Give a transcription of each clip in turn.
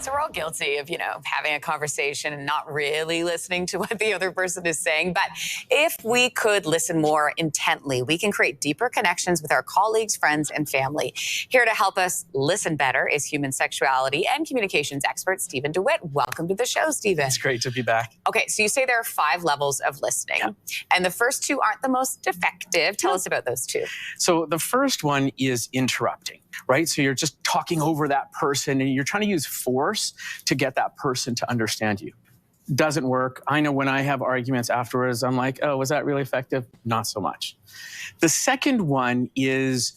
So we're all guilty of, having a conversation and not really listening to what the other person is saying. But if we could listen more intently, we can create deeper connections with our colleagues, friends, and family. Here to help us listen better is human sexuality and communications expert Stephen DeWitt. Welcome to the show, Stephen. It's great to be back. Okay, so you say there are 5 levels of listening, and the first 2 aren't the most effective. Tell us about those 2. So the first one is interrupting, right? So you're just talking over that person and you're trying to use force to get that person to understand you. Doesn't work. I know when I have arguments afterwards, I'm like, oh, was that really effective? Not so much. The second one is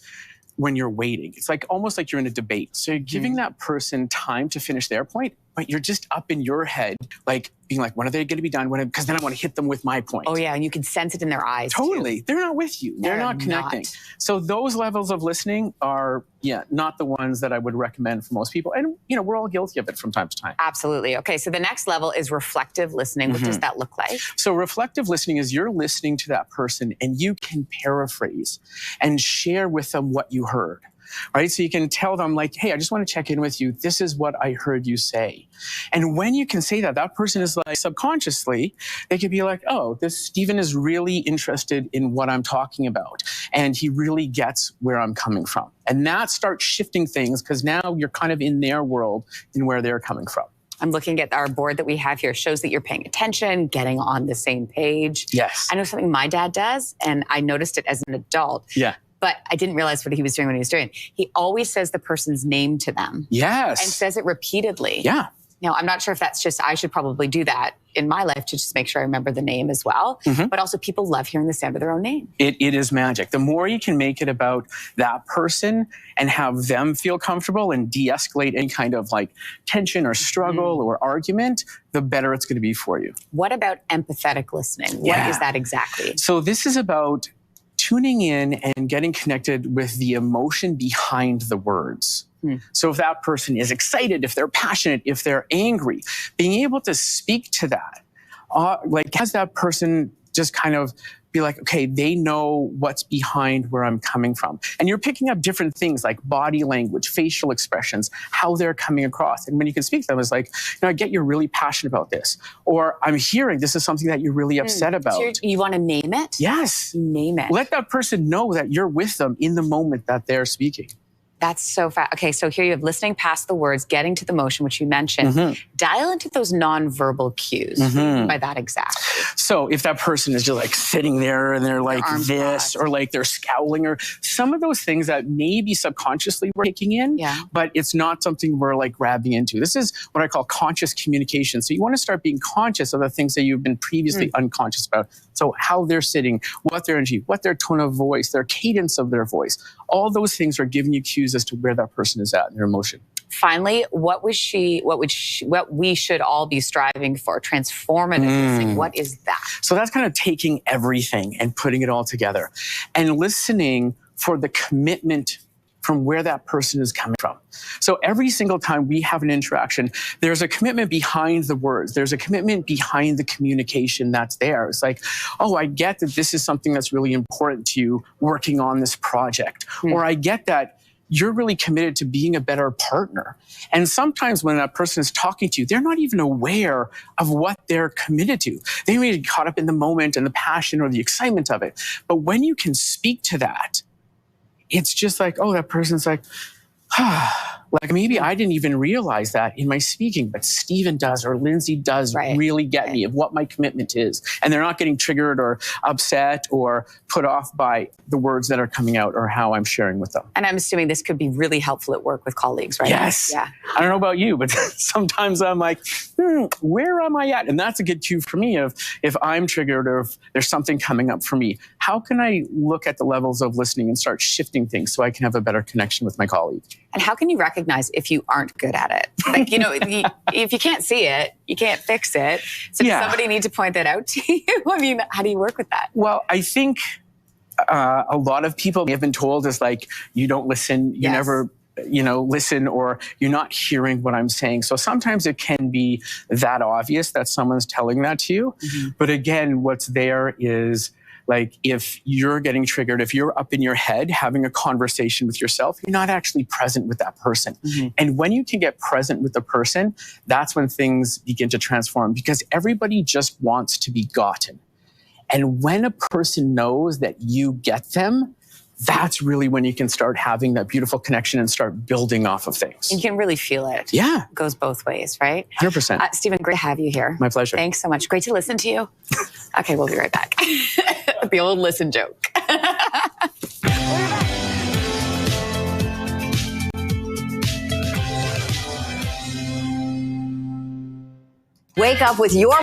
when you're waiting. It's like almost like you're in a debate. So you're giving that person time to finish their point, but you're just up in your head, like being like, when are they going to be done? Because then I want to hit them with my point. Oh, yeah. And you can sense it in their eyes. Totally. Too. They're not with you. They're not connecting. So those levels of listening are, not the ones that I would recommend for most people. And, we're all guilty of it from time to time. Absolutely. Okay. So the next level is reflective listening. What does that look like? So reflective listening is you're listening to that person and you can paraphrase and share with them what you heard. Right? So you can tell them like, hey, I just want to check in with you. This is what I heard you say. And when you can say that, that person is like subconsciously, they could be like, oh, this Stephen is really interested in what I'm talking about. And he really gets where I'm coming from. And that starts shifting things because now you're kind of in their world and where they're coming from. I'm looking at our board that we have here. It shows that you're paying attention, getting on the same page. Yes. I know something my dad does, and I noticed it as an adult. Yeah. But I didn't realize what he was doing when he was doing it. He always says the person's name to them. Yes. And says it repeatedly. Yeah. Now, I'm not sure if that's just, I should probably do that in my life to just make sure I remember the name as well. But also people love hearing the sound of their own name. It is magic. The more you can make it about that person and have them feel comfortable and de-escalate any kind of like tension or struggle or argument, the better it's going to be for you. What about empathetic listening? What is that exactly? So this is about tuning in and getting connected with the emotion behind the words. So if that person is excited, if they're passionate, if they're angry, being able to speak to that, has that person just kind of be like, okay, they know what's behind where I'm coming from. And you're picking up different things like body language, facial expressions, how they're coming across. And when you can speak to them, it's like, I get you're really passionate about this. Or I'm hearing this is something that you're really upset about. So you want to name it? Yes. Name it. Let that person know that you're with them in the moment that they're speaking. That's so fast. Okay, so here you have listening past the words, getting to the motion, which you mentioned. Dial into those nonverbal cues. What do you mean by that exactly? So if that person is just like sitting there and they're like this, or like they're scowling, or some of those things that maybe subconsciously we're taking in, but it's not something we're like grabbing into. This is what I call conscious communication. So you want to start being conscious of the things that you've been previously unconscious about. So how they're sitting, what their energy, what their tone of voice, their cadence of their voice. All those things are giving you cues as to where that person is at in their emotion. Finally, what we should all be striving for? Transformative listening. What is that? So that's kind of taking everything and putting it all together and listening for the commitment from where that person is coming from. So every single time we have an interaction, there's a commitment behind the words. There's a commitment behind the communication that's there. It's like, oh, I get that this is something that's really important to you working on this project. Or I get that you're really committed to being a better partner. And sometimes when that person is talking to you, they're not even aware of what they're committed to. They may be caught up in the moment and the passion or the excitement of it. But when you can speak to that, it's just like, oh, that person's like, like maybe I didn't even realize that in my speaking, but Stephen does or Lindsay does really get me of what my commitment is. And they're not getting triggered or upset or put off by the words that are coming out or how I'm sharing with them. And I'm assuming this could be really helpful at work with colleagues, right? Yes. Yeah. I don't know about you, but sometimes I'm like, where am I at? And that's a good cue for me of if I'm triggered or if there's something coming up for me, how can I look at the levels of listening and start shifting things so I can have a better connection with my colleague? And how can you recognize if you aren't good at it? Like, if you can't see it, you can't fix it. So does somebody need to point that out to you? I mean, how do you work with that? Well, I think a lot of people have been told is like, you don't listen, you never listen, or you're not hearing what I'm saying. So sometimes it can be that obvious that someone's telling that to you. But again, what's there is Like if you're getting triggered, if you're up in your head having a conversation with yourself, you're not actually present with that person. And when you can get present with the person, that's when things begin to transform, because everybody just wants to be gotten. And when a person knows that you get them, that's really when you can start having that beautiful connection and start building off of things. You can really feel it. Yeah. It goes both ways, right? 100%. Stephen, great to have you here. My pleasure. Thanks so much. Great to listen to you. Okay, we'll be right back. The old listen joke. Wake up with your